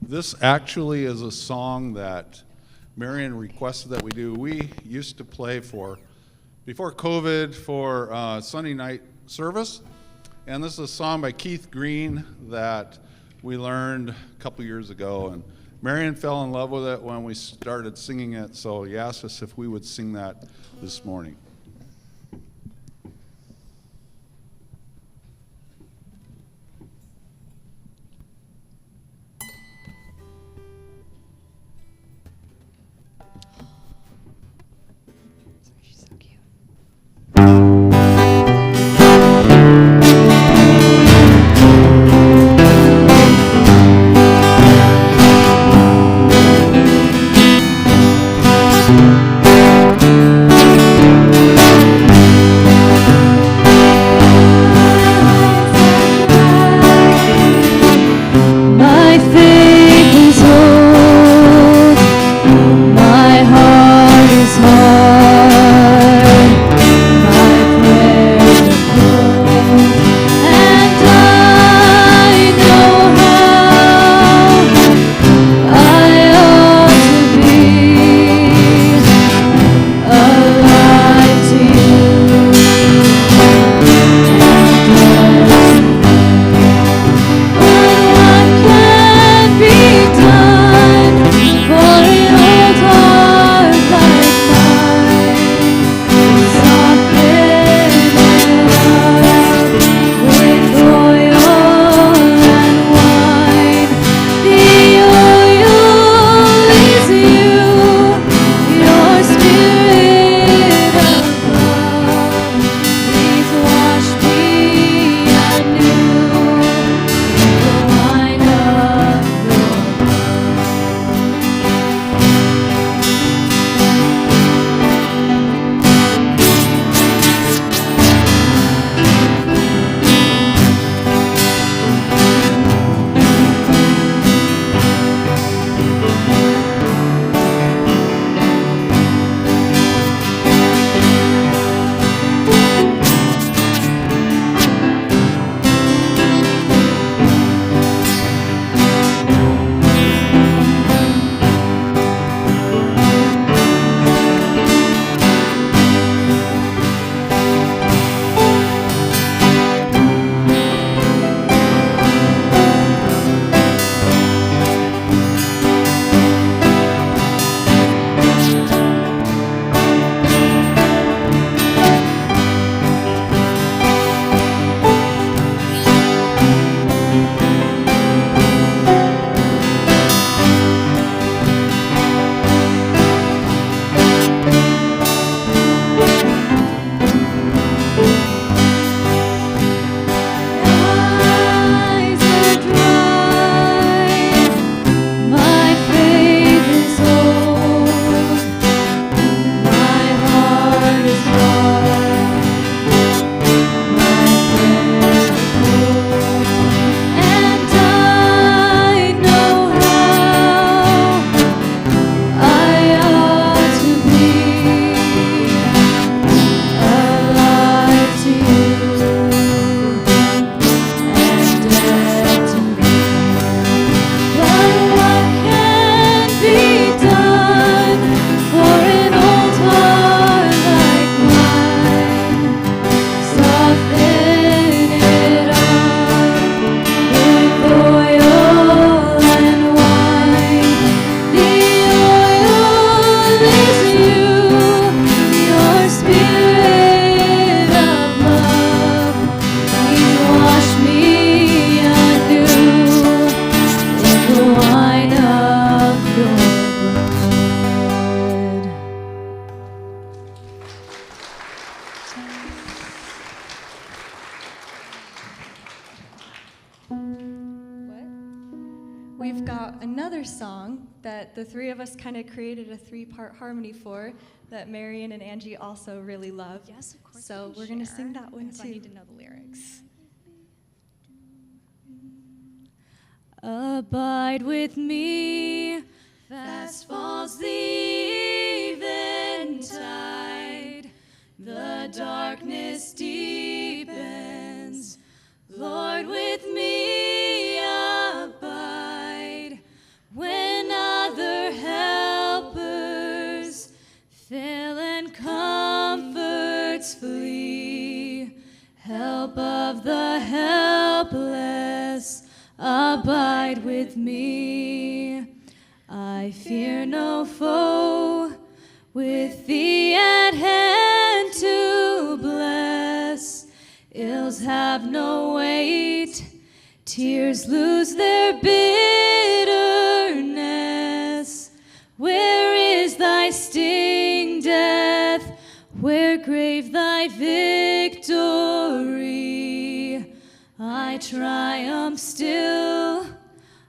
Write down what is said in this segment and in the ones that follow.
This actually is a song that Marion requested that we do. We used to play before COVID, for Sunday night service. And this is a song by Keith Green that we learned a couple years ago. And Marion fell in love with it when we started singing it, so he asked us if we would sing that this morning. We've got another song that the three of us kind of created a three-part harmony for that Marion and Angie also really love. Yes, of course. So we're going to sing that one too. I need to know the lyrics. Abide with me, fast falls the eventide, the darkness deepens. Lord, with me abide, with me. I fear no foe, with thee at hand to bless. Ills have no weight, tears lose their bitterness. Where is thy sting, death? Where grave thy victory? I triumph still,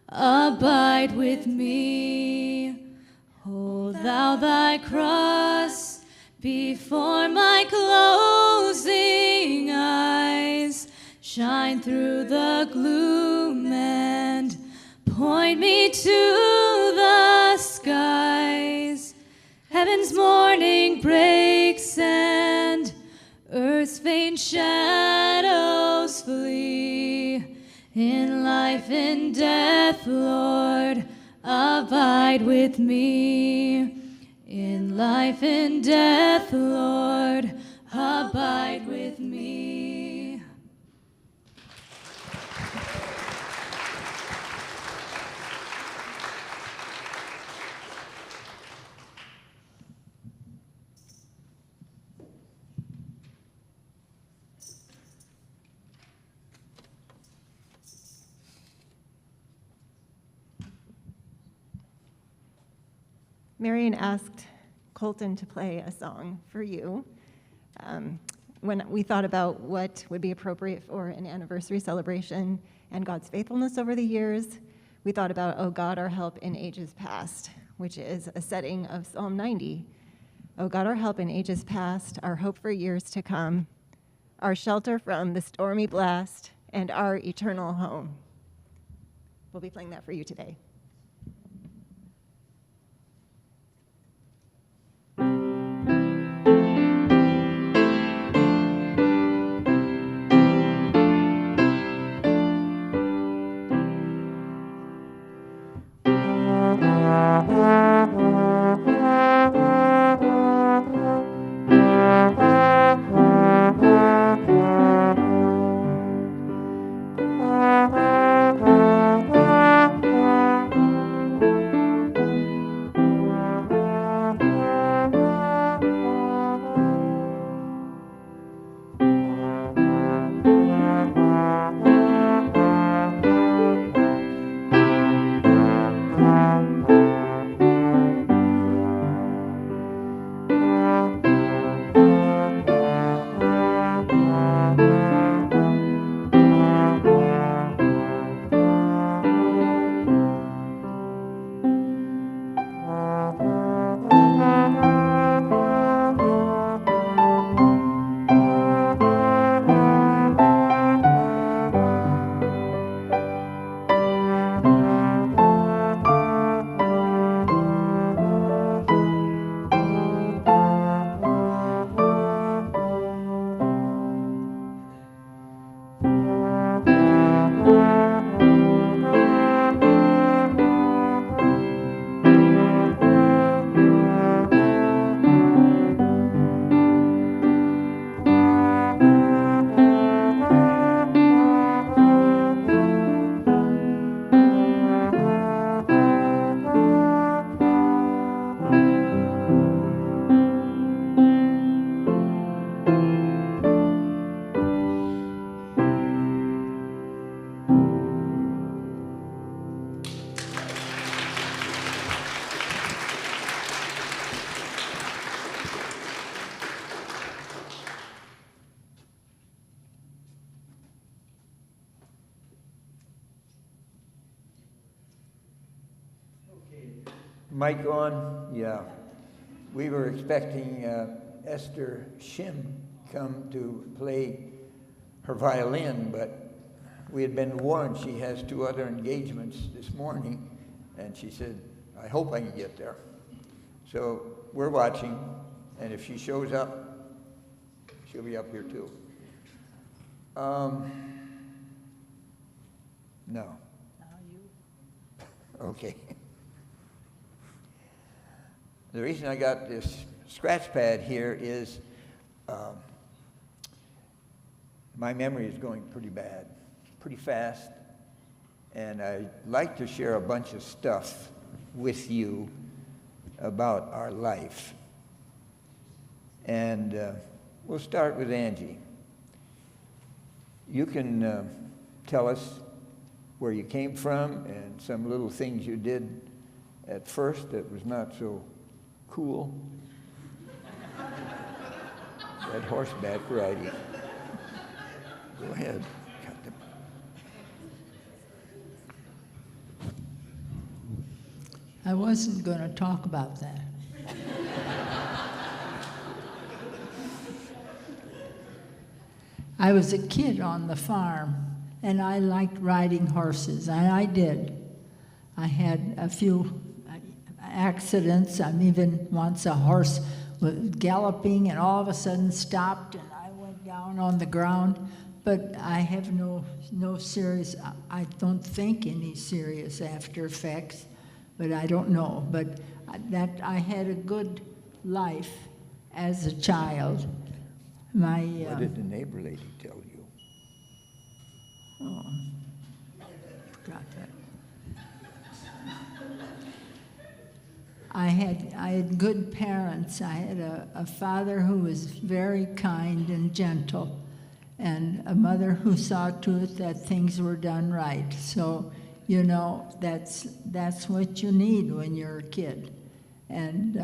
abide with me. Hold thou thy cross before my closing eyes. Shine through the gloom and point me to the skies. Heaven's morning breaks and earth's faint shadows flee. In life and death, Lord, abide with me. In life and death, Lord, abide with me. Marion asked Colton to play a song for you. When we thought about what would be appropriate for an anniversary celebration and God's faithfulness over the years, we thought about, "O God, our help in ages past," which is a setting of Psalm 90. O God, our help in ages past, our hope for years to come, our shelter from the stormy blast, and our eternal home. We'll be playing that for you today. Mic on? Yeah. We were expecting Esther Shim come to play her violin, but we had been warned she has 2 other engagements this morning, and she said, "I hope I can get there." So we're watching, and if she shows up, she'll be up here too. No. Okay. The reason I got this scratch pad here is my memory is going pretty bad, pretty fast, and I'd like to share a bunch of stuff with you about our life. And we'll start with Angie. You can tell us where you came from and some little things you did at first that was not so cool. That horseback riding. Go ahead. I wasn't going to talk about that. I was a kid on the farm, and I liked riding horses, and I did. I had a few accidents. Even once a horse was galloping and all of a sudden stopped, and I went down on the ground. But I have no serious, I don't think any serious after effects, but I don't know. But that I had a good life as a child. What did the neighbor lady tell you? Oh, forgot that. I had good parents. I had a father who was very kind and gentle, and a mother who saw to it that things were done right. So, you know, that's what you need when you're a kid. And,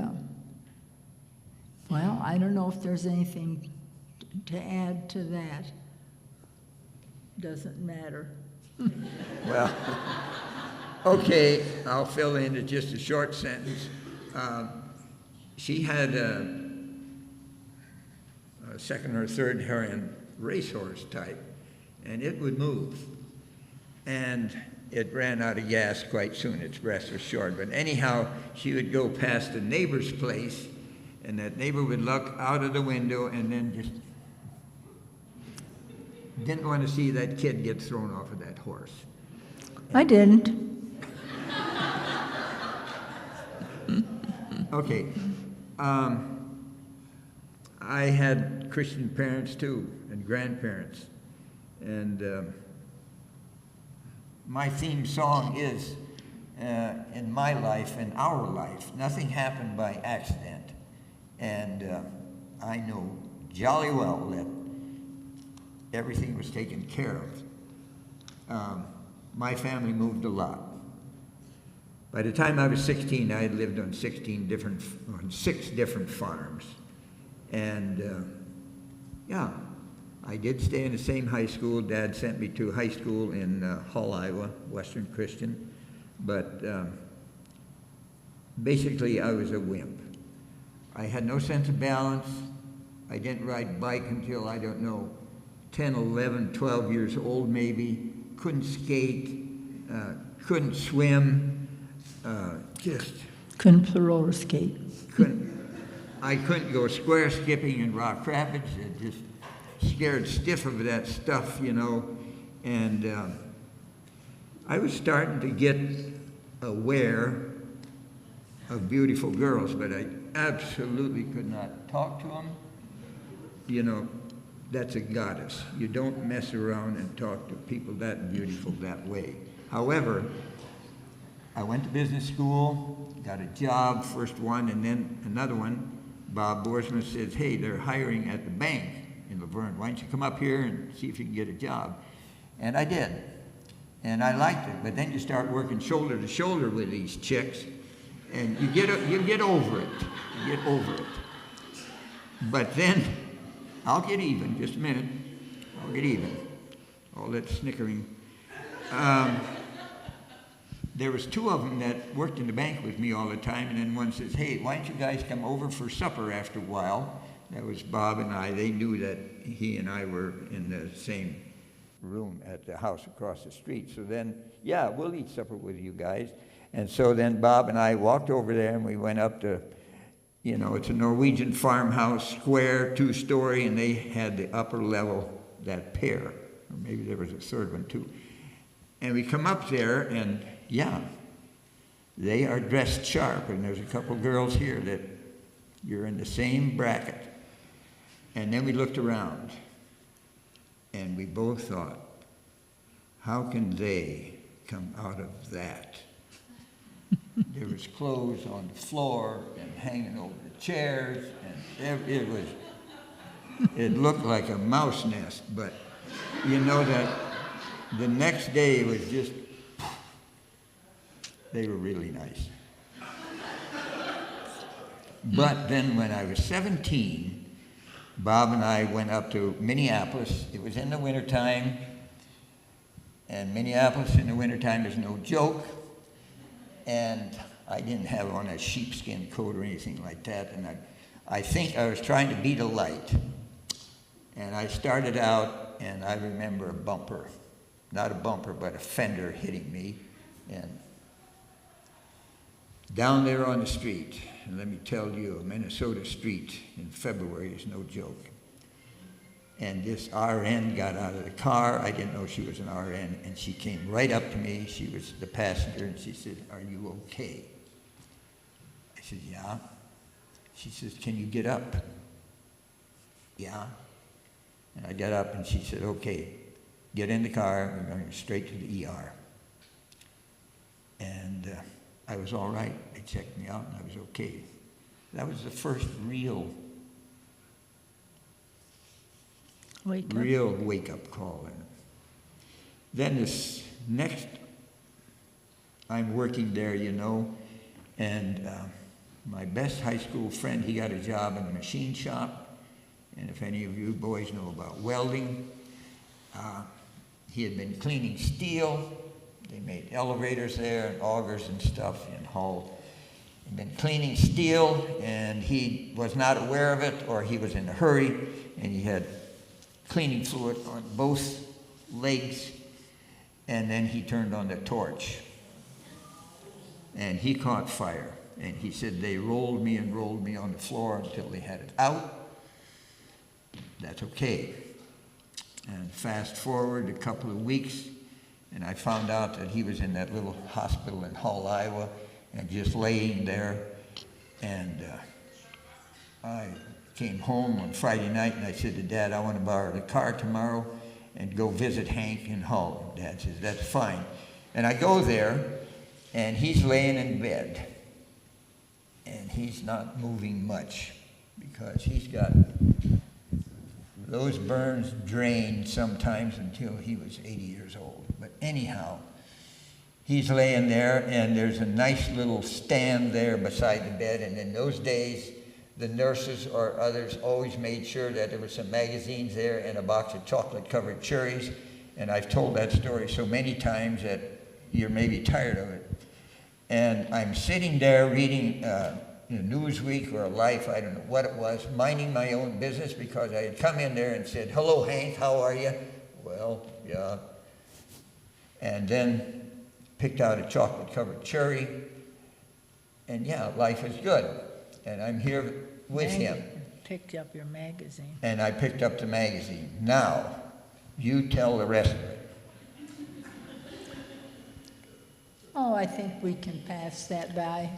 well, I don't know if there's anything to add to that. Doesn't matter. Well, okay, I'll fill in just a short sentence. She had a second or third Herian racehorse type, and it would move. And it ran out of gas quite soon. Its breath was short. But anyhow, she would go past a neighbor's place, and that neighbor would look out of the window and then just didn't want to see that kid get thrown off of that horse. I didn't. Okay. I had Christian parents too, and grandparents. And my theme song is, in my life, in our life, nothing happened by accident. And I know jolly well that everything was taken care of. My family moved a lot. By the time I was 16, I had lived on 6 different farms. And yeah, I did stay in the same high school. Dad sent me to high school in Hull, Iowa, Western Christian. But basically, I was a wimp. I had no sense of balance. I didn't ride a bike until, I don't know, 10, 11, 12 years old maybe. Couldn't skate, couldn't swim, just... Couldn't roller skate. I couldn't go square skipping in Rock Rapids. It just scared stiff of that stuff, you know. And I was starting to get aware of beautiful girls, but I absolutely could not talk to them. You know, that's a goddess. You don't mess around and talk to people that beautiful that way. However, I went to business school, got a job, first one, and then another one. Bob Boersma says, hey, they're hiring at the bank in Laverne. Why don't you come up here and see if you can get a job? And I did. And I liked it. But then you start working shoulder to shoulder with these chicks, and you get over it. You get over it. But then, I'll get even, just a minute. I'll get even. All that snickering. There was 2 of them that worked in the bank with me all the time, and then one says, hey, why don't you guys come over for supper after a while? That was Bob and I. They knew that he and I were in the same room at the house across the street. So then, yeah, we'll eat supper with you guys. And so then Bob and I walked over there, and we went up to, you know, it's a Norwegian farmhouse, square, 2-story, and they had the upper level, that pair. Or maybe there was a third one too. And we come up there, and yeah, they are dressed sharp, and there's a couple girls here that you're in the same bracket. And then we looked around, and we both thought, how can they come out of that. There was clothes on the floor and hanging over the chairs, and it looked like a mouse nest, but you know that the next day it was just, they were really nice. But then when I was 17, Bob and I went up to Minneapolis. It was in the wintertime, and Minneapolis in the wintertime is no joke. And I didn't have on a sheepskin coat or anything like that, and I think I was trying to beat a light. And I started out, and I remember a bumper, not a bumper, but a fender hitting me, and down there on the street, and let me tell you, a Minnesota street in February is no joke. And this RN got out of the car. I didn't know she was an RN, and she came right up to me. She was the passenger, and she said, "Are you okay?" I said, "Yeah." She says, "Can you get up?" "Yeah." And I got up, and she said, "Okay, get in the car. We're going straight to the ER." And I was all right. They checked me out, and I was okay. That was the first real wake-up call. And then this next, I'm working there, you know, and my best high school friend, he got a job in a machine shop. And if any of you boys know about welding, he had been cleaning steel. They made elevators there and augers and stuff in Hull. He'd been cleaning steel, and he was not aware of it, or he was in a hurry, and he had cleaning fluid on both legs, and then he turned on the torch. And he caught fire. And he said they rolled me on the floor until they had it out. That's okay. And fast forward a couple of weeks, and I found out that he was in that little hospital in Hull, Iowa, and just laying there. And I came home on Friday night, and I said to Dad, "I want to borrow the car tomorrow and go visit Hank in Hull." Dad says, "That's fine." And I go there, and he's laying in bed. And he's not moving much because he's got those burns drained sometimes until he was 80 years old. But anyhow, he's laying there, and there's a nice little stand there beside the bed. And in those days, the nurses or others always made sure that there were some magazines there and a box of chocolate-covered cherries. And I've told that story so many times that you're maybe tired of it. And I'm sitting there reading Newsweek or Life, I don't know what it was, minding my own business because I had come in there and said, "Hello, Hank, how are you?" "Well, yeah." And then picked out a chocolate-covered cherry. And yeah, life is good. And I'm here with him. Picked up your magazine. And I picked up the magazine. Now, you tell the rest of it. Oh, I think we can pass that by.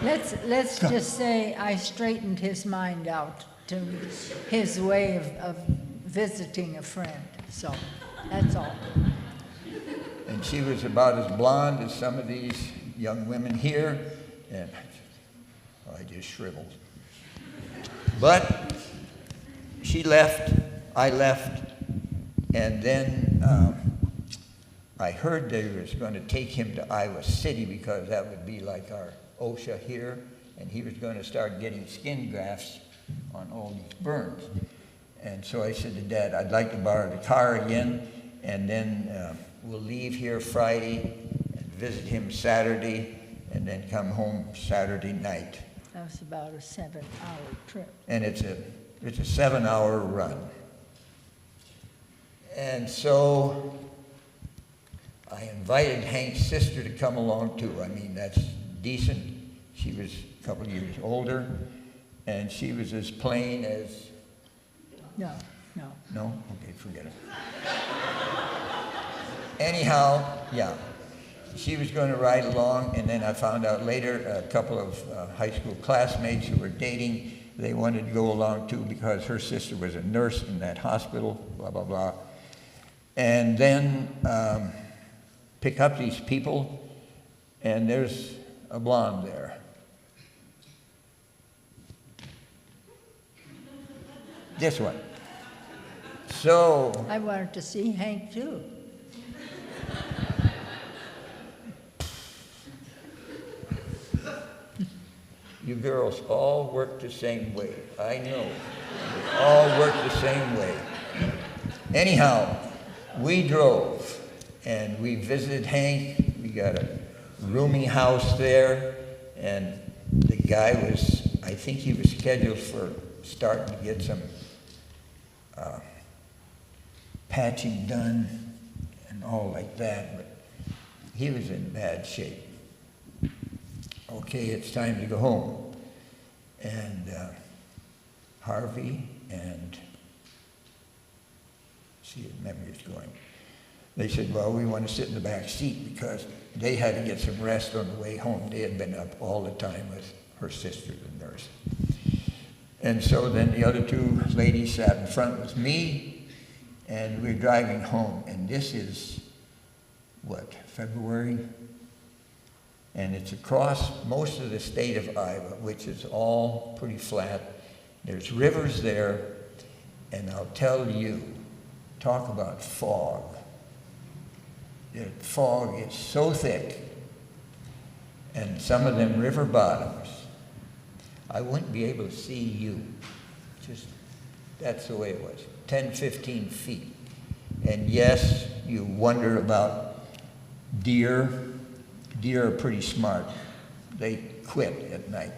Let's just say I straightened his mind out to his way of visiting a friend. So that's all. And she was about as blonde as some of these young women here, and I just shriveled. But she left, I left, and then I heard they was going to take him to Iowa City because that would be like our OSHA here, and he was going to start getting skin grafts on all these burns. And so I said to Dad, "I'd like to borrow the car again, and then we'll leave here Friday and visit him Saturday, and then come home Saturday night." That was about a 7-hour trip. And it's a 7-hour run. And so I invited Hank's sister to come along too. I mean, that's decent. She was a couple of years older, and she was as plain as... No. No? Okay, forget it. Anyhow, yeah, she was going to ride along, and then I found out later a couple of high school classmates who were dating, they wanted to go along too because her sister was a nurse in that hospital, blah, blah, blah. and then pick up these people, and there's a blonde there. This one. So I wanted to see Hank too. you girls all work the same way. I know. You all work the same way. Anyhow, we drove and we visited Hank. We got a roomy house there, and the guy was, I think he was scheduled for starting to get some patching done and all like that, but he was in bad shape. Okay, it's time to go home. And Harvey and, see if memory's going, they said, well, we want to sit in the back seat because they had to get some rest on the way home. They had been up all the time with her sister, the nurse. And so then the other two ladies sat in front with me, and we're driving home. And this is, what, February? And it's across most of the state of Iowa, which is all pretty flat. There's rivers there, and I'll tell you, talk about fog. The fog is so thick, and some of them river bottoms, I wouldn't be able to see you. Just, that's the way it was, 10, 15 feet. And yes, you wonder about deer. Deer are pretty smart. They quit at night.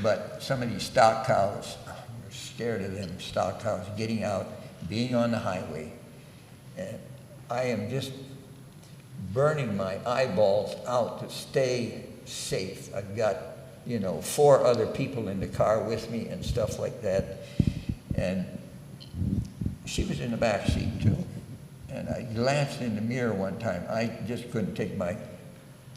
But some of these stock cows, we're scared of them stock cows getting out, being on the highway. And I am just burning my eyeballs out to stay safe. I've got, 4 other people in the car with me and stuff like that. And she was in the back seat too. And I glanced in the mirror one time. I just couldn't take my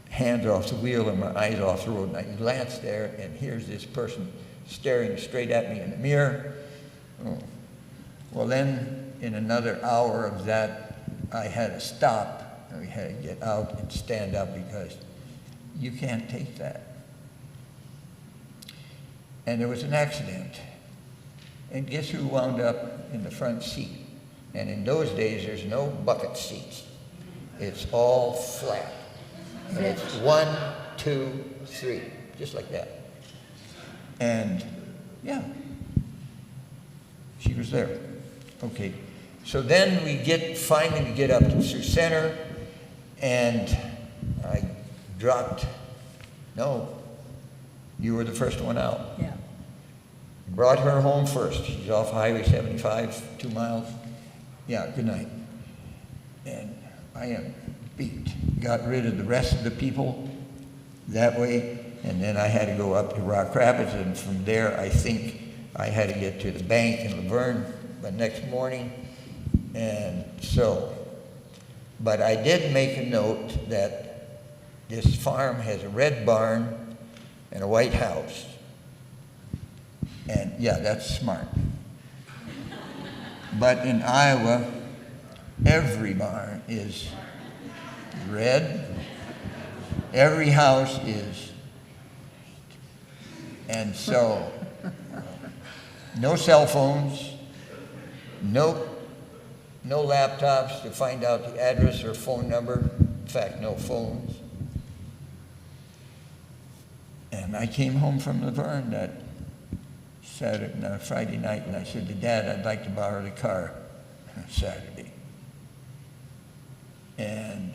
hands off the wheel and my eyes off the road. And I glanced there, and here's this person staring straight at me in the mirror. Oh. Well, then in another hour of that, I had to stop, and we had to get out and stand up because you can't take that. And there was an accident. And guess who wound up in the front seat? And in those days, there's no bucket seats. It's all flat. And it's 1, 2, 3, just like that. And yeah, she was there. Okay, so then we finally get up to Sioux Center, and I dropped, no, you were the first one out. Yeah. Brought her home first. She's off Highway 75, 2 miles. Yeah, good night. And I am beat. Got rid of the rest of the people that way, and then I had to go up to Rock Rapids, and from there I think I had to get to the bank in Laverne the next morning. And so, but I did make a note that this farm has a red barn and a white house. And yeah, that's smart. But in Iowa, every barn is red, every house is, and so no cell phones, no laptops to find out the address or phone number, in fact, no phones. And I came home from Laverne that Friday night, and I said to Dad, I'd like to borrow the car Saturday. And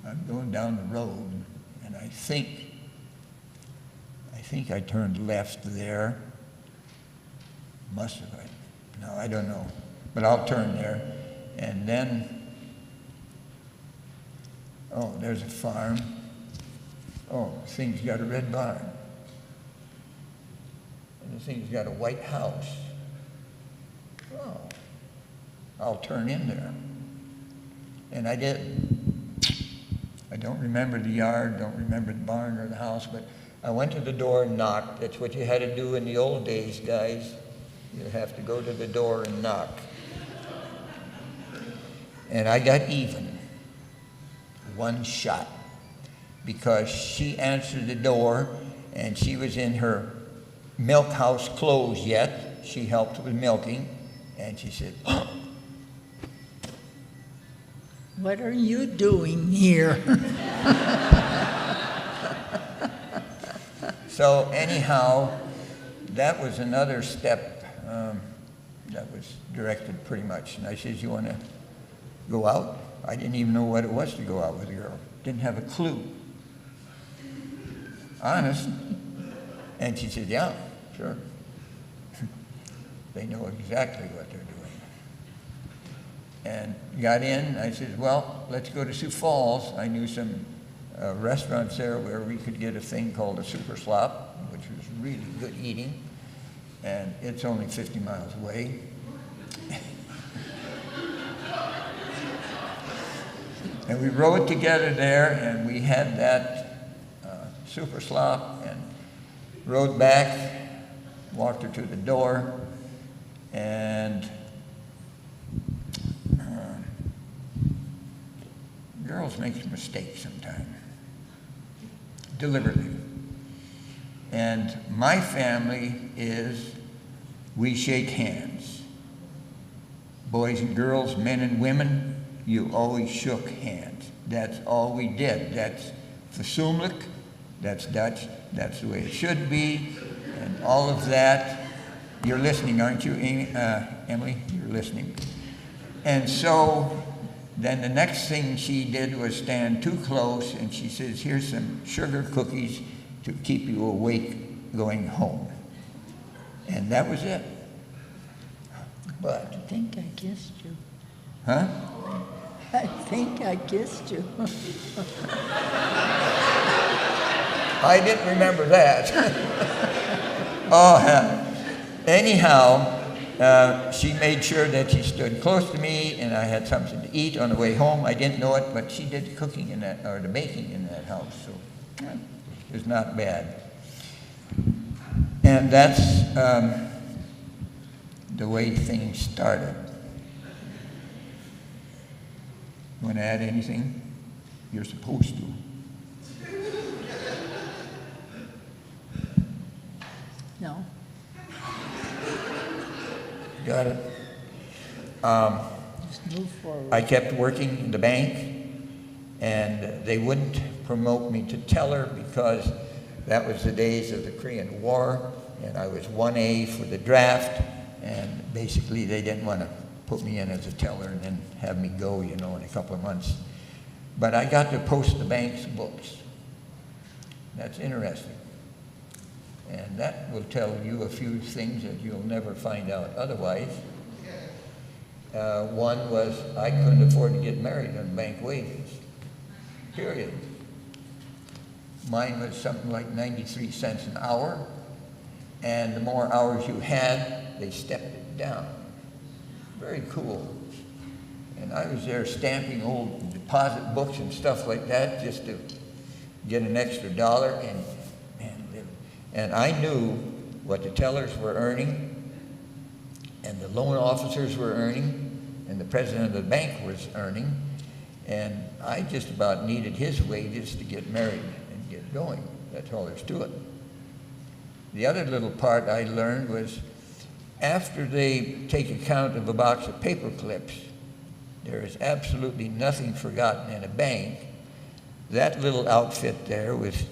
I'm going down the road, and I think I turned left there. Must have. No, I don't know. But I'll turn there. And then, oh, there's a farm. Oh, the thing's got a red barn. And the thing's got a white house. Oh, I'll turn in there. And I did. I don't remember the yard, don't remember the barn or the house, but I went to the door and knocked. That's what you had to do in the old days, guys. You have to go to the door and knock. And I got even, one shot, because she answered the door, and she was in her milk house clothes yet. She helped with milking, and she said, "Oh, What are you doing here? So anyhow, that was another step that was directed pretty much. And I said, "You want to go out?" I didn't even know what it was to go out with a girl. Didn't have a clue. Honest. And she said, "Yeah, sure." They know exactly what they're doing. And got in. I said, "Well, let's go to Sioux Falls." I knew some restaurants there where we could get a thing called a super slop, which was really good eating. And it's only 50 miles away. And we rode together there, and we had that super slop, and rode back, walked her to the door, and girls make mistakes sometimes, deliberately. And my family is, we shake hands. Boys and girls, men and women, you always shook hands. That's all we did. That's fatsoenlijk, that's Dutch, that's the way it should be, and all of that. You're listening, aren't you, Emily? You're listening. And so then the next thing she did was stand too close, and she says, "Here's some sugar cookies to keep you awake going home." And that was it. But, I think I kissed you. huh? I think I kissed you. I didn't remember that. Anyhow, she made sure that she stood close to me, and I had something to eat on the way home. I didn't know it, but she did the cooking in that, or the baking in that house, so it was not bad. And that's the way things started. You want to add anything? You're supposed to. No. Got it. Just move forward. I kept working in the bank, and they wouldn't promote me to teller because that was the days of the Korean War, and I was 1A for the draft, and basically they didn't want to put me in as a teller and then have me go, in a couple of months. But I got to post the bank's books. That's interesting. And that will tell you a few things that you'll never find out otherwise. One was I couldn't afford to get married on bank wages, period. Mine was something like 93 cents an hour, and the more hours you had, they stepped it down. Very cool. And I was there stamping old deposit books and stuff like that just to get an extra dollar, and I knew what the tellers were earning, and the loan officers were earning, and the president of the bank was earning, and I just about needed his wages to get married and get going. That's all there's to it. The other little part I learned was after they take account of a box of paper clips, there is absolutely nothing forgotten in a bank. That little outfit there with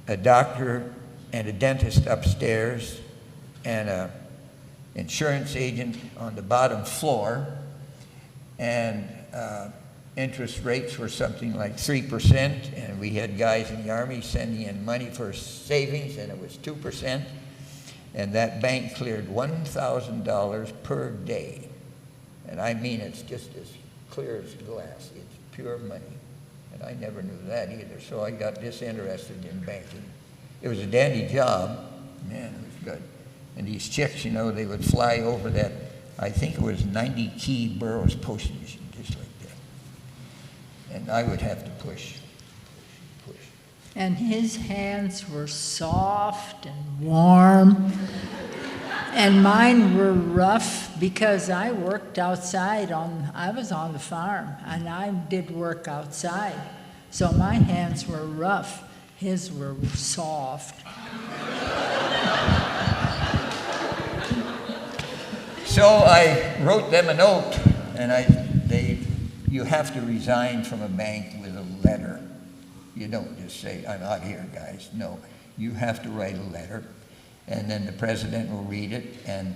a doctor and a dentist upstairs and an insurance agent on the bottom floor, and interest rates were something like 3%, and we had guys in the Army sending in money for savings, and it was 2%, and that bank cleared $1,000 per day. And I mean, it's just as clear as glass. It's pure money. And I never knew that either, so I got disinterested in banking. It was a dandy job. Man, it was good. And these chicks, they would fly over that, I think it was 90 key Burroughs postage machine, just like that. And I would have to push. And his hands were soft and warm. And mine were rough because I worked outside I was on the farm and I did work outside. So my hands were rough. His were soft. So I wrote them a note, and you have to resign from a bank with a letter. You don't just say, I'm out here, guys. No, you have to write a letter, and then the president will read it, and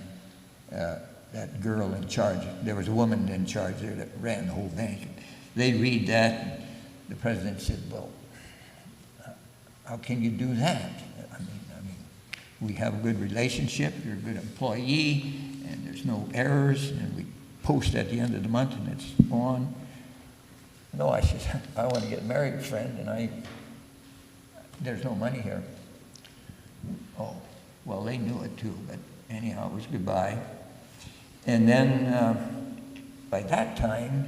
that girl in charge, there was a woman in charge there that ran the whole bank. They read that, and the president said, well, how can you do that? I mean, we have a good relationship, you're a good employee, and there's no errors, and we post at the end of the month, and it's on. No, I said, I want to get married, friend, and there's no money here. Oh, well, they knew it too, but anyhow, it was goodbye. And then by that time,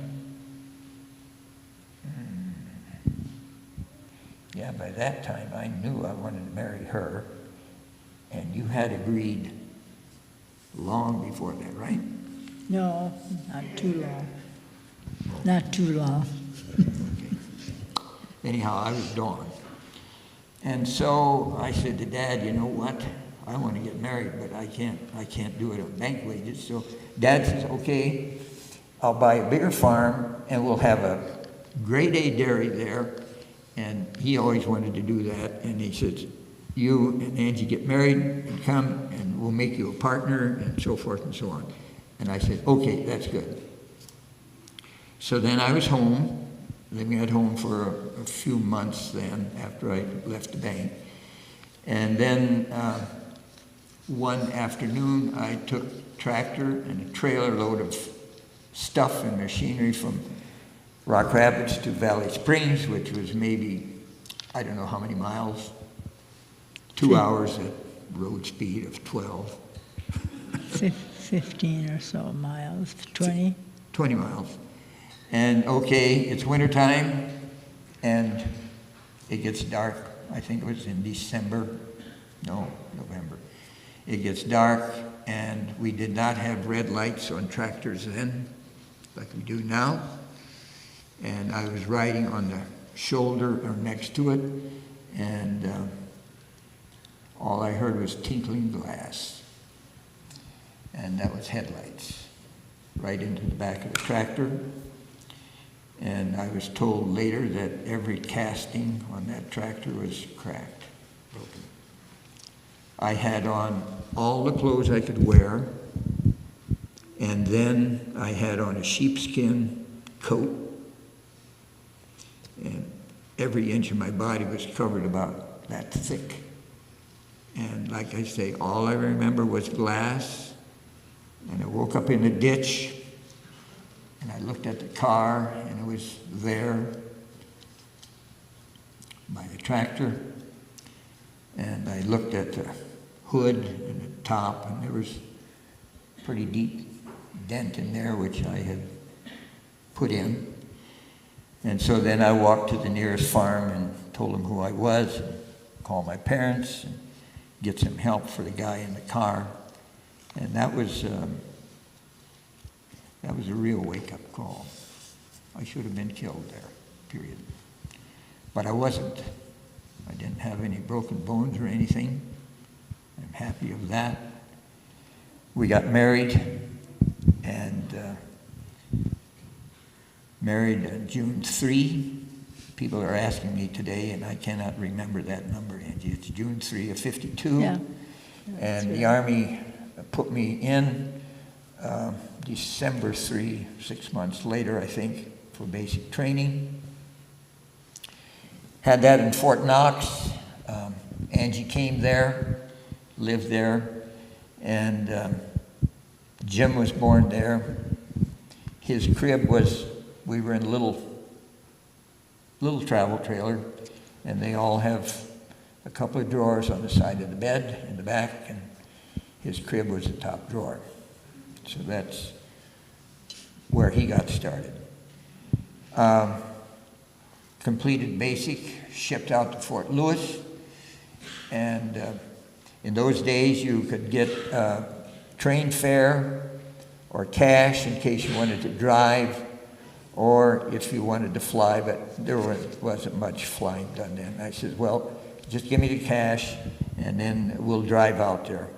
I knew I wanted to marry her, and you had agreed long before that, right? No, not too long. Not too long. Okay. Anyhow, I was Dawn. And so I said to Dad, you know what? I want to get married, but I can't do it on bank wages. So Dad says, okay, I'll buy a bigger farm and we'll have a grade A dairy there. And he always wanted to do that. And he says, you and Angie get married and come and we'll make you a partner and so forth and so on. And I said, okay, that's good. So then I was home, living at home for a few months then after I left the bank. And then one afternoon I took a tractor and a trailer load of stuff and machinery from Rock Rapids to Valley Springs, which was maybe, I don't know how many miles, 2 hours at road speed of 12. 15 or so miles, 20? 20 miles. And okay, it's wintertime, and it gets dark. I think it was in November. It gets dark, and we did not have red lights on tractors then, like we do now. And I was riding on the shoulder or next to it, and all I heard was tinkling glass. And that was headlights right into the back of the tractor. And I was told later that every casting on that tractor was cracked, broken. I had on all the clothes I could wear, and then I had on a sheepskin coat, and every inch of my body was covered about that thick. And like I say, all I remember was glass, and I woke up in a ditch, and I looked at the car, and it was there by the tractor, and I looked at the hood and the top, and there was a pretty deep dent in there, which I had put in. And so then I walked to the nearest farm and told them who I was, and called my parents, and get some help for the guy in the car. And that was a real wake-up call. I should have been killed there, period. But I wasn't. I didn't have any broken bones or anything. I'm happy of that. We got married, and married June 3. People are asking me today, and I cannot remember that number, Angie. It's June 3 of 52. Yeah. And the Army put me in December 3, 6 months later, I think, for basic training. Had that in Fort Knox. Angie came there, lived there, and Jim was born there. His crib was, we were in a little travel trailer, and they all have a couple of drawers on the side of the bed in the back, and his crib was the top drawer. So that's where he got started. Completed basic, shipped out to Fort Lewis, and in those days you could get train fare or cash in case you wanted to drive, or if you wanted to fly, but there wasn't much flying done then. I said, well, just give me the cash, and then we'll drive out there.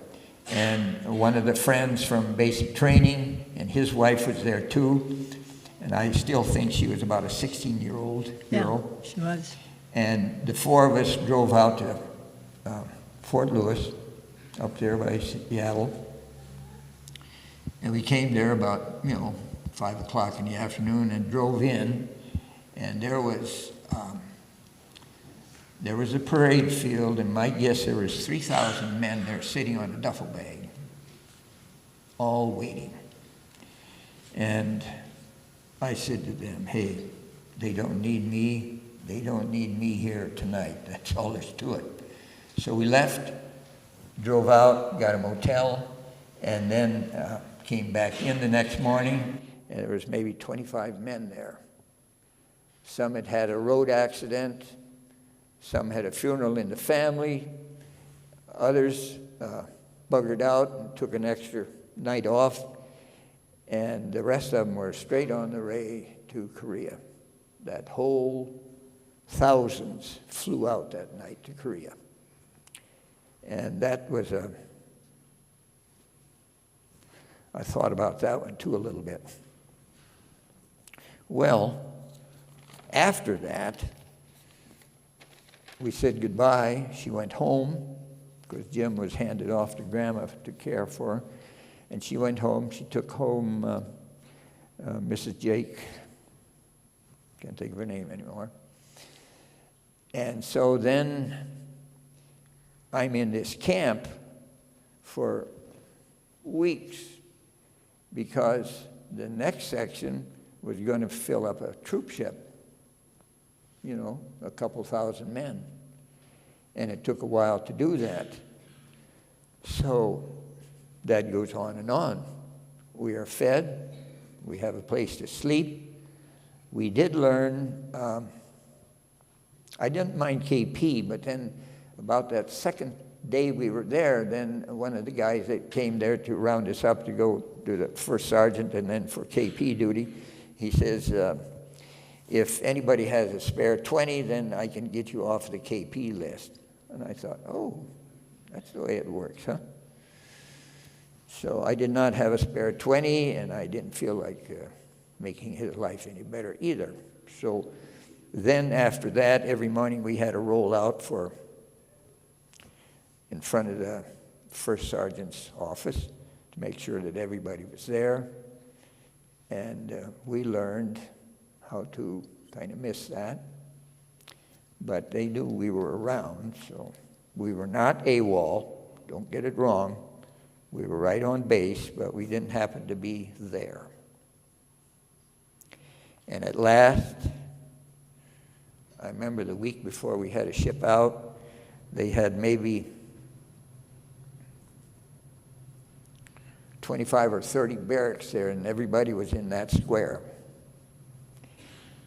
And one of the friends from basic training, and his wife was there too, and I still think she was about a 16-year-old girl. Yeah, she was. And the four of us drove out to Fort Lewis, up there by Seattle. And we came there about, 5 o'clock in the afternoon and drove in. And there was a parade field, and my guess there was 3,000 men there sitting on a duffel bag, all waiting. And I said to them, hey, they don't need me. They don't need me here tonight. That's all there's to it. So we left, drove out, got a motel, and then came back in the next morning, and there was maybe 25 men there. Some had had a road accident. Some had a funeral in the family. Others buggered out and took an extra night off. And the rest of them were straight on the way to Korea. That whole thousands flew out that night to Korea. And that was I thought about that one too a little bit. Well, after that, we said goodbye. She went home because Jim was handed off to Grandma to care for her. And she went home. She took home Mrs. Jake. Can't think of her name anymore. And so then I'm in this camp for weeks because the next section was going to fill up a troop ship, a couple thousand men. And it took a while to do that. So that goes on and on. We are fed. We have a place to sleep. We did learn, I didn't mind KP, but then about that second day we were there, then one of the guys that came there to round us up to go to the first sergeant and then for KP duty, he says, if anybody has a spare 20, then I can get you off the KP list. And I thought, oh, that's the way it works, huh? So I did not have a spare 20, and I didn't feel like making his life any better either. So then after that, every morning we had to roll out in front of the first sergeant's office to make sure that everybody was there. And we learned how to kind of miss that. But they knew we were around, so we were not AWOL. Don't get it wrong. We were right on base, but we didn't happen to be there. And at last, I remember the week before we had to ship out, they had maybe 25 or 30 barracks there, and everybody was in that square.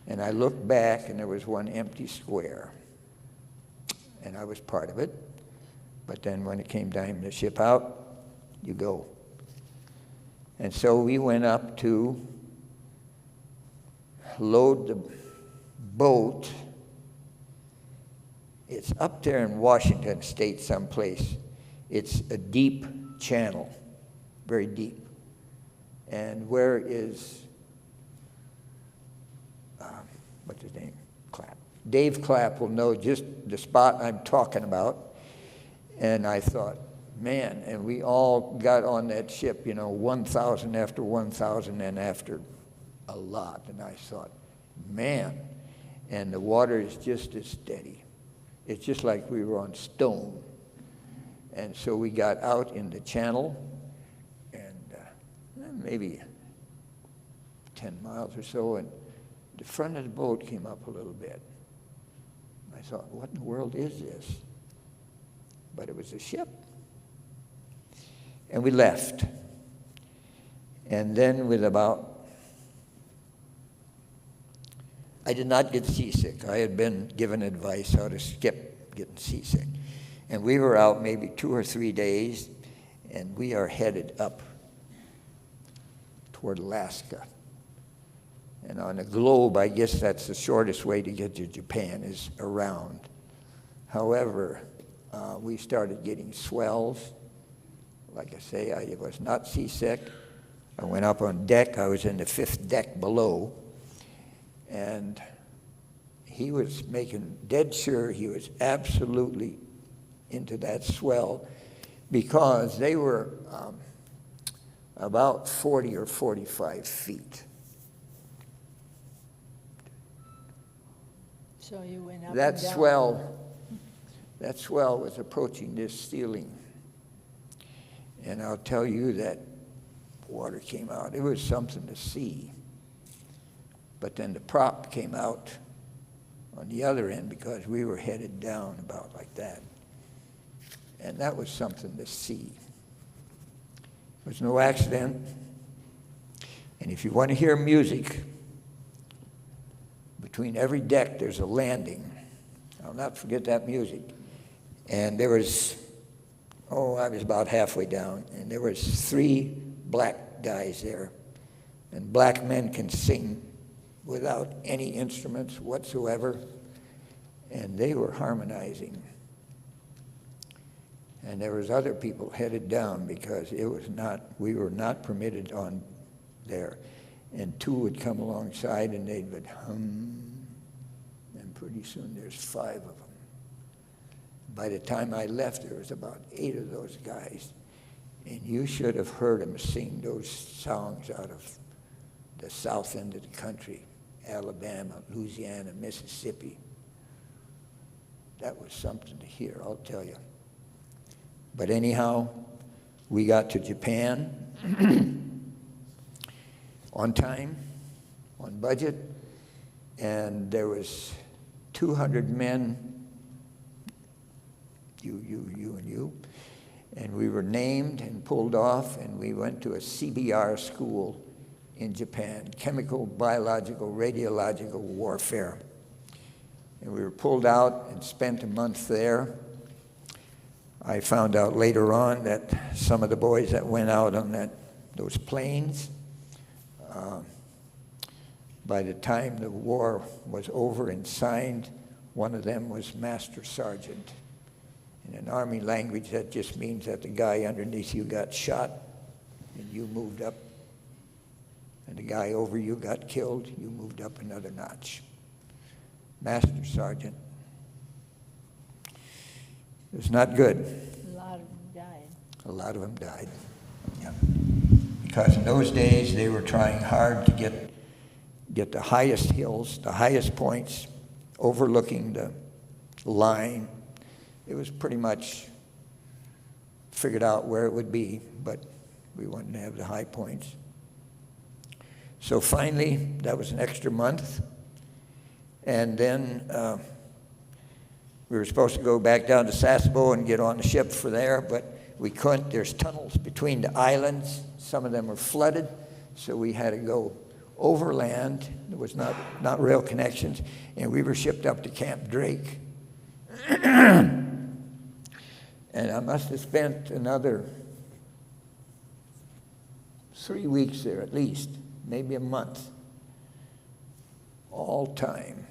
And I looked back, and there was one empty square. And I was part of it. But then when it came time to ship out, you go. And so we went up to load the boat. It's up there in Washington State someplace. It's a deep channel, very deep. And where is, what's his name? Clapp. Dave Clapp will know just the spot I'm talking about. And I thought, man, and we all got on that ship, 1,000 after 1,000 and after a lot. And I thought, man, and the water is just as steady. It's just like we were on stone. And so we got out in the channel, and maybe 10 miles or so, and the front of the boat came up a little bit. I thought, what in the world is this? But it was a ship. And we left. And then I did not get seasick. I had been given advice how to skip getting seasick. And we were out maybe 2 or 3 days, and we are headed up toward Alaska. And on the globe, I guess that's the shortest way to get to Japan, is around. However, we started getting swells. Like I say, I was not seasick. I went up on deck. I was in the 5th deck below. And he was making dead sure he was absolutely into that swell, because they were about 40 or 45 feet. So you went up That and down. swell was approaching this ceiling. And I'll tell you that water came out. It was something to see. But then the prop came out on the other end, because we were headed down about like that. And that was something to see. There was no accident. And if you want to hear music, between every deck there's a landing. I'll not forget that music. And there was, I was about halfway down, and there was 3 black guys there. And black men can sing without any instruments whatsoever, and they were harmonizing. And there was other people headed down, because we were not permitted on there. And 2 would come alongside, and they would hum, and pretty soon there's 5 of them. By the time I left, there was about 8 of those guys, and you should have heard them sing those songs out of the south end of the country, Alabama, Louisiana, Mississippi. That was something to hear, I'll tell you. But anyhow, we got to Japan on time, on budget, and there was 200 men, you, and we were named and pulled off, and we went to a CBR school in Japan, Chemical, Biological, Radiological Warfare. And we were pulled out and spent a month there. I found out later on that some of the boys that went out on those planes, by the time the war was over and signed, one of them was Master Sergeant. In an Army language, that just means that the guy underneath you got shot and you moved up, and the guy over you got killed, you moved up another notch. Master Sergeant. It was not good. A lot of them died. A lot of them died. Yeah. Because in those days, they were trying hard to get the highest hills, the highest points, overlooking the line. It was pretty much figured out where it would be, but we wanted to have the high points. So finally, that was an extra month. And then we were supposed to go back down to Sasebo and get on the ship for there, but we couldn't. There's tunnels between the islands. Some of them were flooded, so we had to go overland. There was not rail connections, and we were shipped up to Camp Drake. And I must have spent another 3 weeks there at least, maybe a month, all time.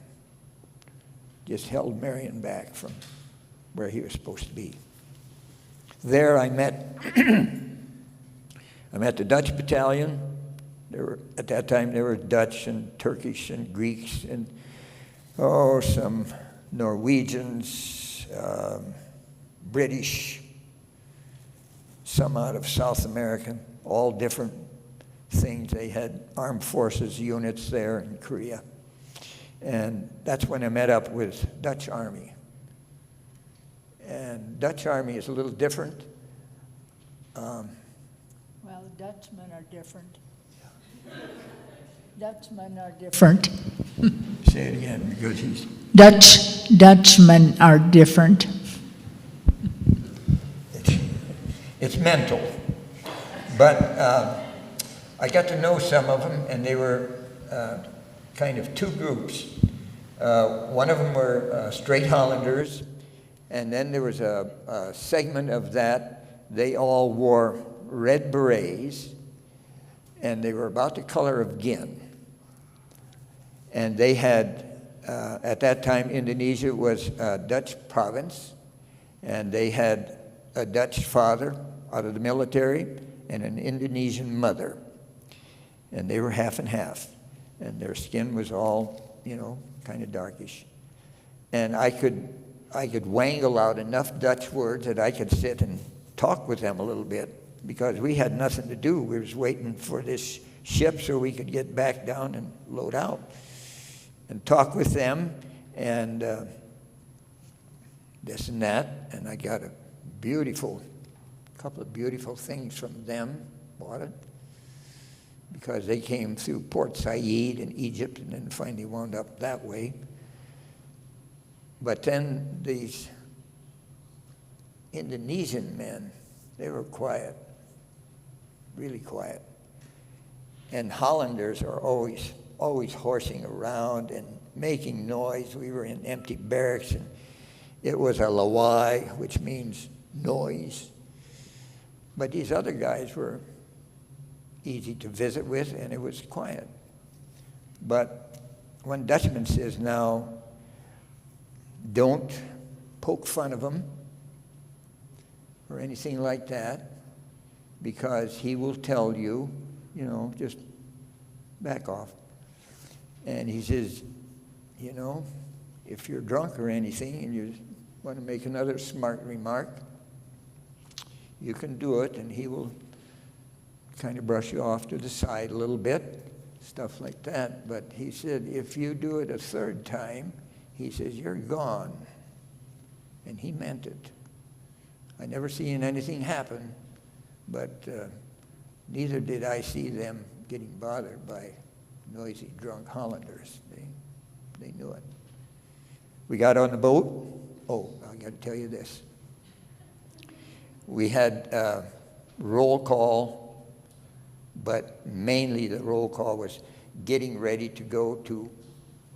Just held Marion back from where he was supposed to be. There I met the Dutch battalion. At that time there were Dutch and Turkish and Greeks and some Norwegians, British, some out of South America, all different things. They had armed forces units there in Korea. And that's when I met up with Dutch Army. And Dutch Army is a little different. Well, Dutchmen are different. Dutchmen are different. Say it again, because he's... Dutchmen are different. It's mental. But I got to know some of them, and they were kind of 2 groups. One of them were straight Hollanders, and then there was a segment of that they all wore red berets, and they were about the color of gin. And they had, at that time, Indonesia was a Dutch province, and they had a Dutch father out of the military and an Indonesian mother. And they were half and half. And their skin was all, kind of darkish. And I could wangle out enough Dutch words that I could sit and talk with them a little bit, because we had nothing to do. We was waiting for this ship so we could get back down and load out and talk with them and this and that. And I got a couple of beautiful things from them, bought it, because they came through Port Said in Egypt and then finally wound up that way. But then these Indonesian men, they were quiet, really quiet. And Hollanders are always horsing around and making noise. We were in empty barracks, and it was a lawai, which means noise. But these other guys were easy to visit with, and it was quiet. But one Dutchman says now, don't poke fun of him or anything like that, because he will tell you, just back off. And he says, if you're drunk or anything and you want to make another smart remark, you can do it, and he will kind of brush you off to the side a little bit, stuff like that. But he said, if you do it a third time, he says, you're gone. And he meant it. I never seen anything happen, but neither did I see them getting bothered by noisy, drunk Hollanders. They knew it. We got on the boat. Oh, I got to tell you this. We had roll call, but mainly the roll call was getting ready to go to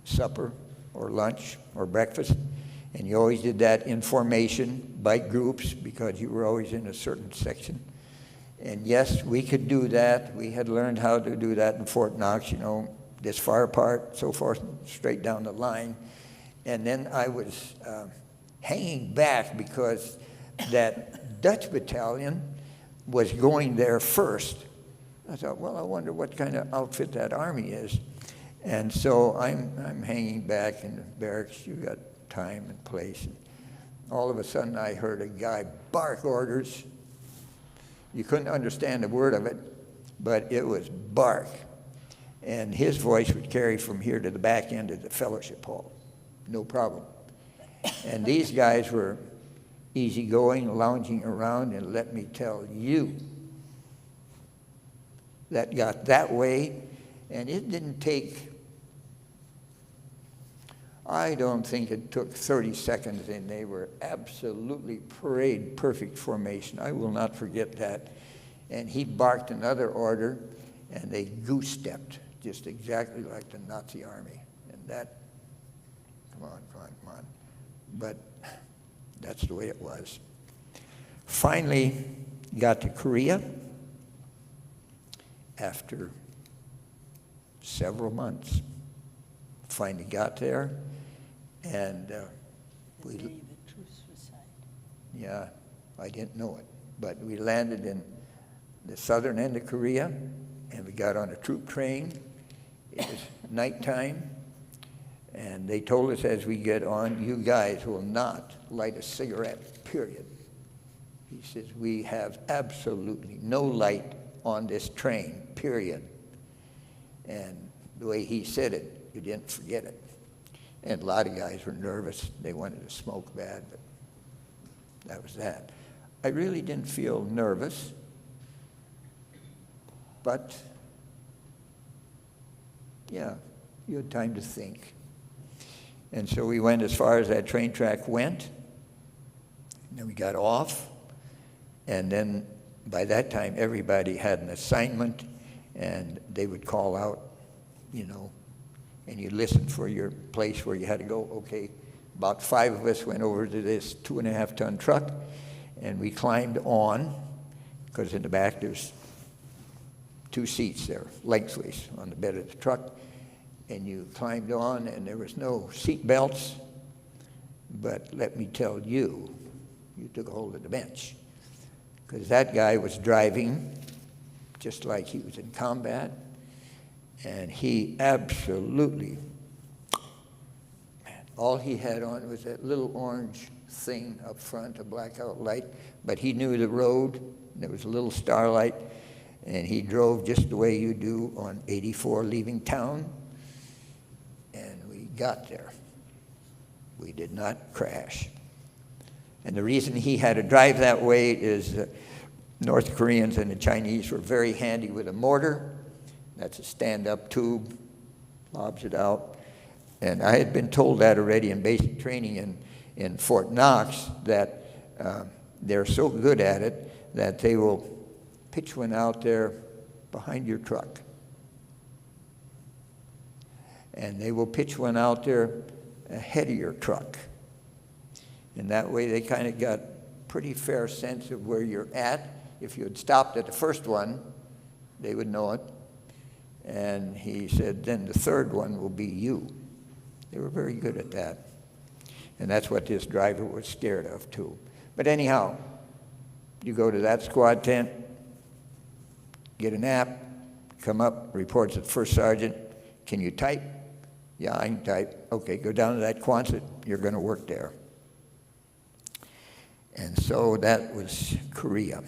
supper or lunch or breakfast. And you always did that in formation by groups, because you were always in a certain section. And yes, we could do that. We had learned how to do that in Fort Knox, this far apart, so far straight down the line. And then I was hanging back because that Dutch battalion was going there first. I thought, well, I wonder what kind of outfit that army is. And so I'm hanging back in the barracks. You got time and place. And all of a sudden, I heard a guy bark orders. You couldn't understand a word of it, but it was bark. And his voice would carry from here to the back end of the fellowship hall. No problem. And these guys were easygoing, lounging around, and let me tell you, that got that way, and it didn't take, I don't think it took 30 seconds, and they were absolutely parade perfect formation. I will not forget that. And he barked another order, and they goose-stepped, just exactly like the Nazi army. And that, come on. But that's the way it was. Finally, got to Korea after several months. Finally got there, and yeah, I didn't know it, but we landed in the southern end of Korea, and we got on a troop train. It was nighttime, and they told us as we get on, you guys will not light a cigarette, period. He says, we have absolutely no light on this train, period. And the way he said it, you didn't forget it. And a lot of guys were nervous. They wanted to smoke bad, but that was that. I really didn't feel nervous, but yeah, you had time to think. And so we went as far as that train track went, and then we got off, and then by that time everybody had an assignment, and they would call out, and you listened for your place where you had to go. Okay, about 5 of us went over to this 2.5-ton truck, And we climbed on, because in the back there's 2 seats there, lengthways on the bed of the truck. And you climbed on, and there was no seat belts. But let me tell you, you took a hold of the bench. Because that guy was driving just like he was in combat. And he absolutely, man, all he had on was that little orange thing up front, a blackout light. But he knew the road. There was a little starlight. And he drove just the way you do on 84 leaving town. And we got there. We did not crash. And the reason he had to drive that way is North Koreans and the Chinese were very handy with a mortar. That's a stand-up tube, lobs it out. And I had been told that already in basic training in Fort Knox, that they're so good at it that they will pitch one out there behind your truck. And they will pitch one out there ahead of your truck. And that way they kind of got pretty fair sense of where you're at. If you had stopped at the first one, they would know it. And he said, then the third one will be you. They were very good at that. And that's what this driver was scared of, too. But anyhow, you go to that squad tent, get a nap, come up, report to the first sergeant. Can you type? Yeah, I can type. Okay, go down to that Quonset. You're going to work there. And so that was Korea.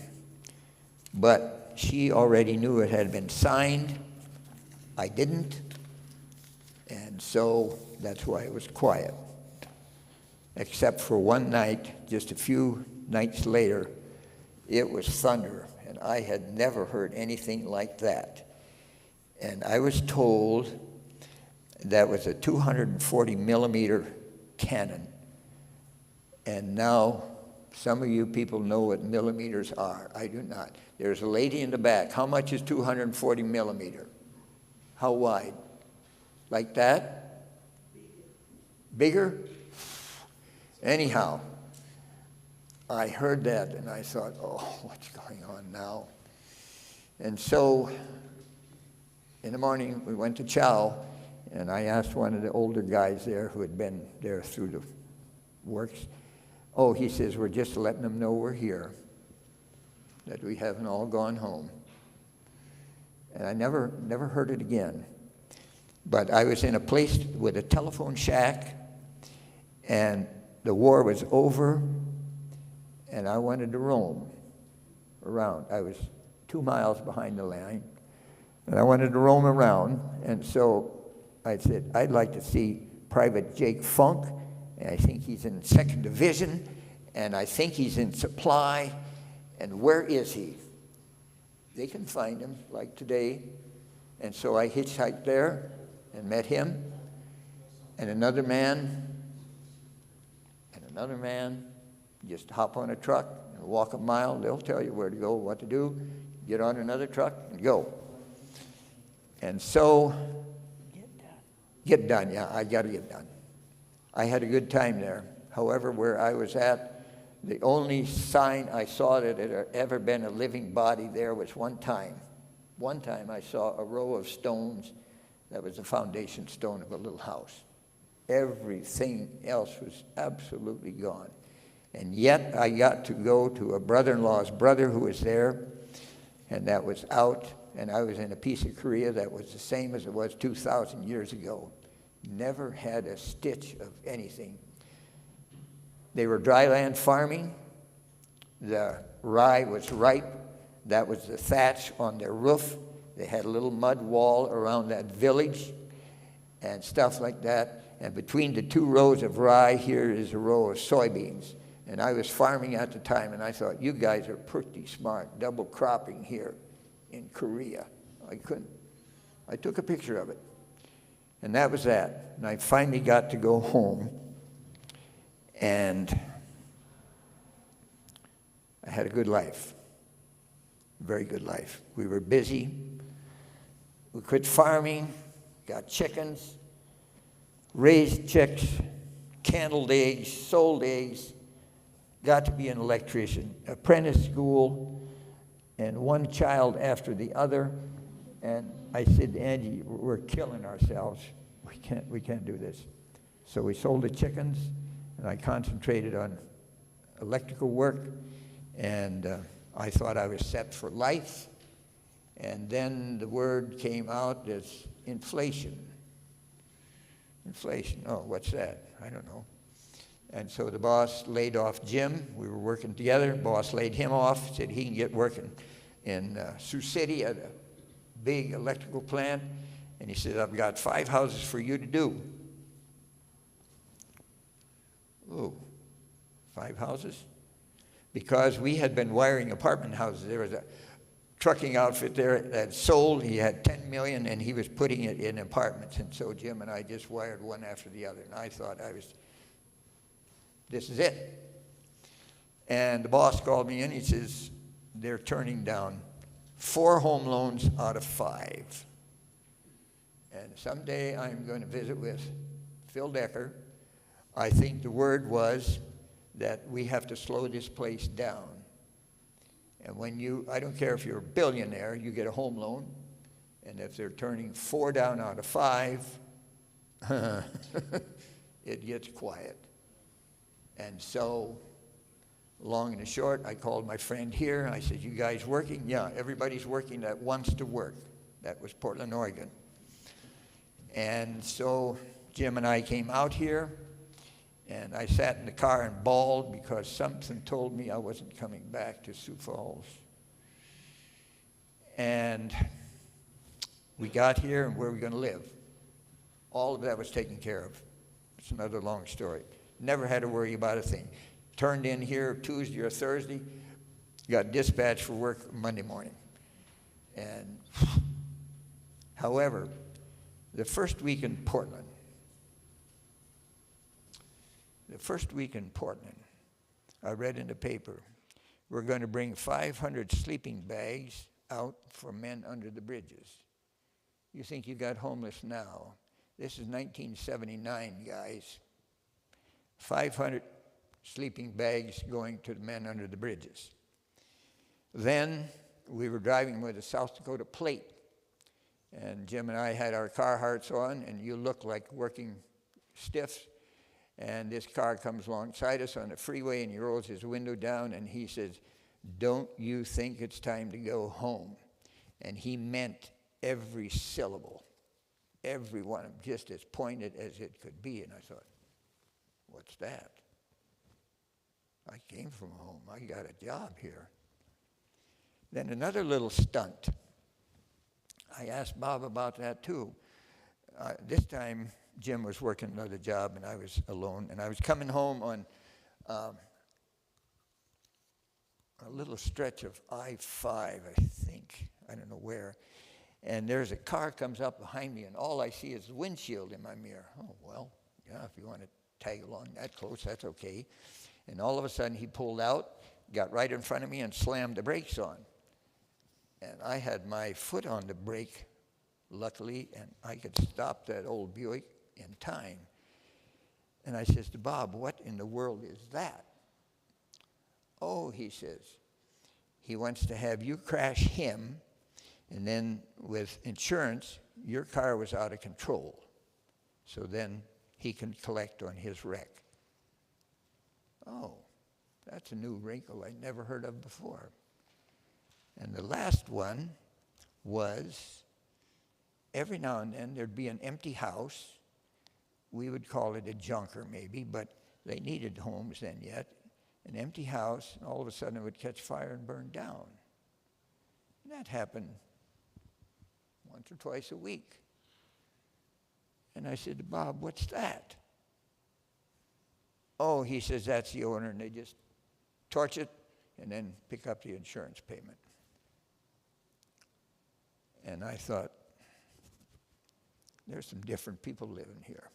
But she already knew it had been signed. I didn't. And so that's why it was quiet. Except for one night, just a few nights later, it was thunder. And I had never heard anything like that. And I was told that was a 240 millimeter cannon. And now some of you people know what millimeters are. I do not. There's a lady in the back. How much is 240 millimeter? How wide? Like that? Bigger? Anyhow, I heard that and I thought, oh, what's going on now? And so in the morning we went to chow, and I asked one of the older guys there who had been there through the works. Oh, he says, we're just letting them know we're here, that we haven't all gone home. And I never heard it again. But I was in a place with a telephone shack, and the war was over, and I wanted to roam around. I was 2 miles behind the line, and I wanted to roam around. And so I said, I'd like to see Private Jake Funk, and I think he's in 2nd Division, and I think he's in supply, and where is he? They can find him, like today. And so I hitchhiked there and met him, and another man, just hop on a truck and walk a mile. They'll tell you where to go, what to do. Get on another truck and go. And so, get done, yeah, I got to get done. I had a good time there. However, where I was at, the only sign I saw that it had ever been a living body there was one time. One time I saw a row of stones that was the foundation stone of a little house. Everything else was absolutely gone. And yet I got to go to a brother-in-law's brother who was there, and that was out, and I was in a piece of Korea that was the same as it was 2,000 years ago. Never had a stitch of anything. They were dry land farming. The rye was ripe. That was the thatch on their roof. They had a little mud wall around that village and stuff like that. And between the 2 rows of rye, here is a row of soybeans. And I was farming at the time, and I thought, you guys are pretty smart, double cropping here in Korea. I took a picture of it. And that was that. And I finally got to go home. And I had a good life. Very good life. We were busy. We quit farming, got chickens, raised chicks, candled eggs, sold eggs, got to be an electrician. Apprentice school, and one child after the other. And I said, Angie, we're killing ourselves. We can't do this. So we sold the chickens, and I concentrated on electrical work, and I thought I was set for life. And then the word came out as inflation. Inflation, oh, what's that? I don't know. And so the boss laid off Jim. We were working together. Boss laid him off, said he can get working in Sioux City at a big electrical plant. And he said, I've got 5 houses for you to do. Oh, 5 houses? Because we had been wiring apartment houses. There was a trucking outfit there that sold. He had $10 million, and he was putting it in apartments. And so Jim and I just wired one after the other. And I thought this is it. And the boss called me in. He says, they're turning down 4 home loans out of 5. And someday I'm going to visit with Phil Decker. I think the word was that we have to slow this place down. And when I don't care if you're a billionaire, you get a home loan. And if they're turning 4 down out of 5, it gets quiet. And so, long and the short, I called my friend here. I said, you guys working? Yeah, everybody's working that wants to work. That was Portland, Oregon. And so Jim and I came out here, and I sat in the car and bawled because something told me I wasn't coming back to Sioux Falls. And we got here, and where are we going to live? All of that was taken care of. It's another long story. Never had to worry about a thing. Turned in here Tuesday or Thursday, got dispatched for work Monday morning. And however, the first week in Portland, I read in the paper, we're going to bring 500 sleeping bags out for men under the bridges. You think you got homeless now. This is 1979, guys. 500 sleeping bags going to the men under the bridges. Then we were driving with a South Dakota plate, and Jim and I had our Carhartts on, and you look like working stiffs. And this car comes alongside us on the freeway, and he rolls his window down, and he says, don't you think it's time to go home? And he meant every syllable, every one, just as pointed as it could be. And I thought, what's that? I came from home. I got a job here. Then another little stunt. I asked Bob about that too. This time, Jim was working another job, and I was alone. And I was coming home on a little stretch of I-5, I think. I don't know where. And there's a car comes up behind me, and all I see is the windshield in my mirror. Oh, well, yeah, if you want to tag along that close, that's okay. And all of a sudden, he pulled out, got right in front of me, and slammed the brakes on. And I had my foot on the brake, luckily, and I could stop that old Buick in time. And I says to Bob, what in the world is that? Oh, he says, he wants to have you crash him, and then with insurance, your car was out of control. So then he can collect on his wreck. Oh, that's a new wrinkle I never heard of before. And the last one was every now and then there'd be an empty house. We would call it a junker maybe, but they needed homes then yet. An empty house, and all of a sudden it would catch fire and burn down. And that happened once or twice a week. And I said to Bob, what's that? Oh, he says, that's the owner, and they just torch it and then pick up the insurance payment. And I thought, there's some different people living here.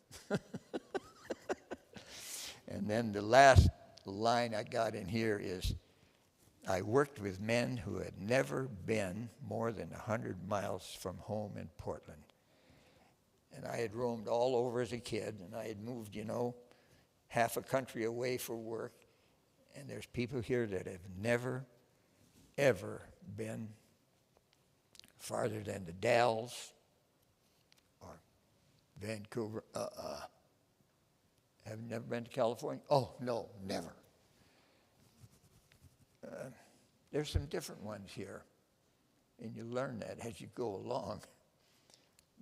And then the last line I got in here is, I worked with men who had never been more than 100 miles from home in Portland. And I had roamed all over as a kid, and I had moved, half a country away for work. And there's people here that have never, ever been farther than the Dalles or Vancouver. Have you never been to California? Oh, no, never. There's some different ones here, and you learn that as you go along.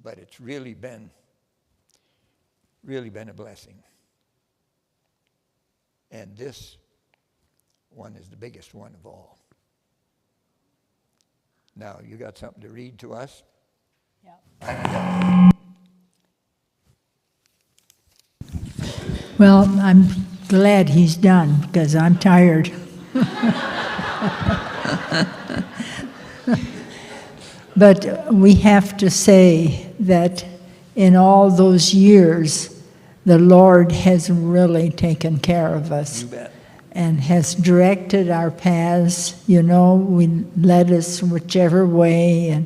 But it's really been a blessing. And this one is the biggest one of all. Now, you got something to read to us? Yeah. Well, I'm glad he's done because I'm tired. But we have to say that in all those years, the Lord has really taken care of us. You bet. And has directed our paths. You know, we led us whichever way,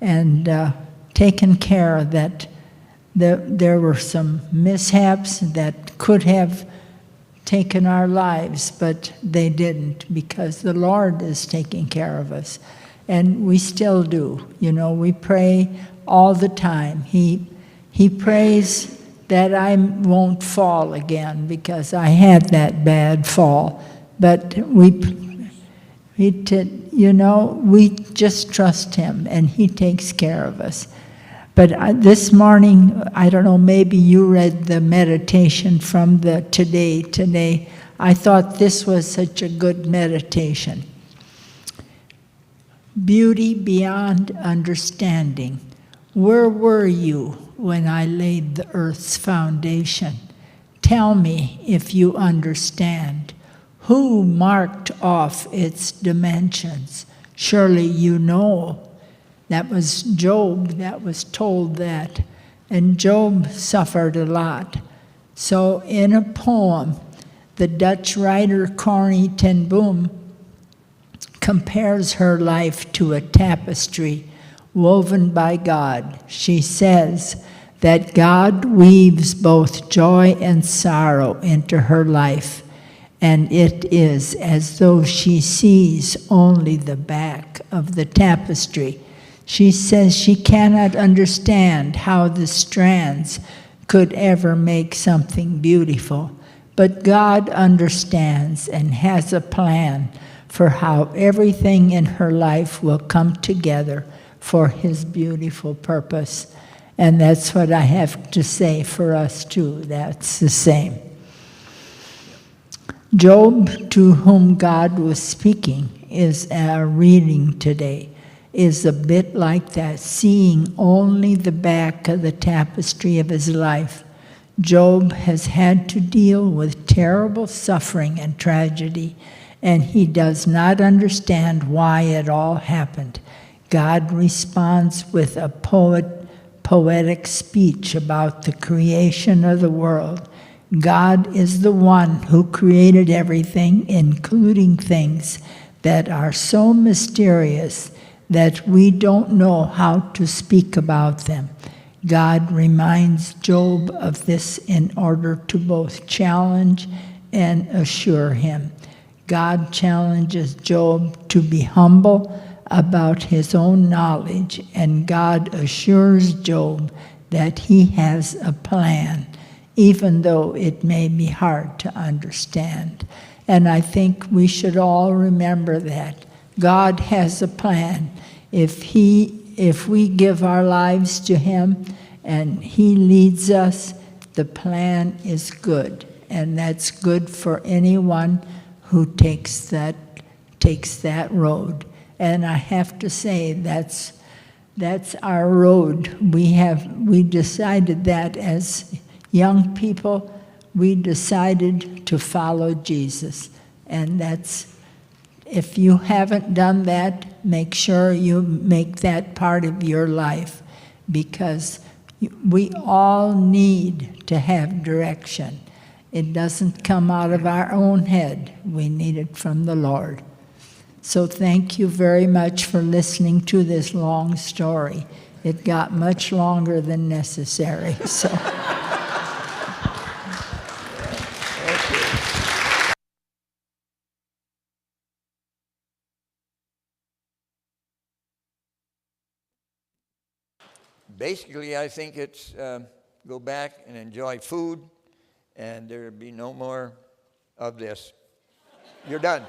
and taken care that there were some mishaps that could have taken our lives, but they didn't, because the Lord is taking care of us. And we still do. You know, we pray all the time. He prays that I won't fall again, because I had that bad fall. But we just trust him, and he takes care of us. But this morning, I don't know, maybe you read the meditation from the Today. I thought this was such a good meditation. Beauty beyond understanding. Where were you when I laid the earth's foundation? Tell me if you understand. Who marked off its dimensions? Surely you know. That was Job that was told that. And Job suffered a lot. So in a poem, the Dutch writer Corrie ten Boom compares her life to a tapestry woven by God. She says that God weaves both joy and sorrow into her life, and it is as though she sees only the back of the tapestry. She says she cannot understand how the strands could ever make something beautiful, but God understands and has a plan for how everything in her life will come together for his beautiful purpose. And that's what I have to say for us too. That's the same. Job, to whom God was speaking, is our reading today, is a bit like that, seeing only the back of the tapestry of his life. Job has had to deal with terrible suffering and tragedy, and he does not understand why it all happened. God responds with a poetic speech about the creation of the world. God is the one who created everything, including things that are so mysterious that we don't know how to speak about them. God reminds Job of this in order to both challenge and assure him. God challenges Job to be humble about his own knowledge, and God assures Job that he has a plan, even though it may be hard to understand. And I think we should all remember that. God has a plan. If we give our lives to him and he leads us, the plan is good. And that's good for anyone who takes that road. And I have to say that's our road. We decided that as young people, we decided to follow Jesus. And if you haven't done that, make sure you make that part of your life, because we all need to have direction. It doesn't come out of our own head. We need it from the Lord. So thank you very much for listening to this long story. It got much longer than necessary. So. basically, I think it's go back and enjoy food, and there'll be no more of this. You're done.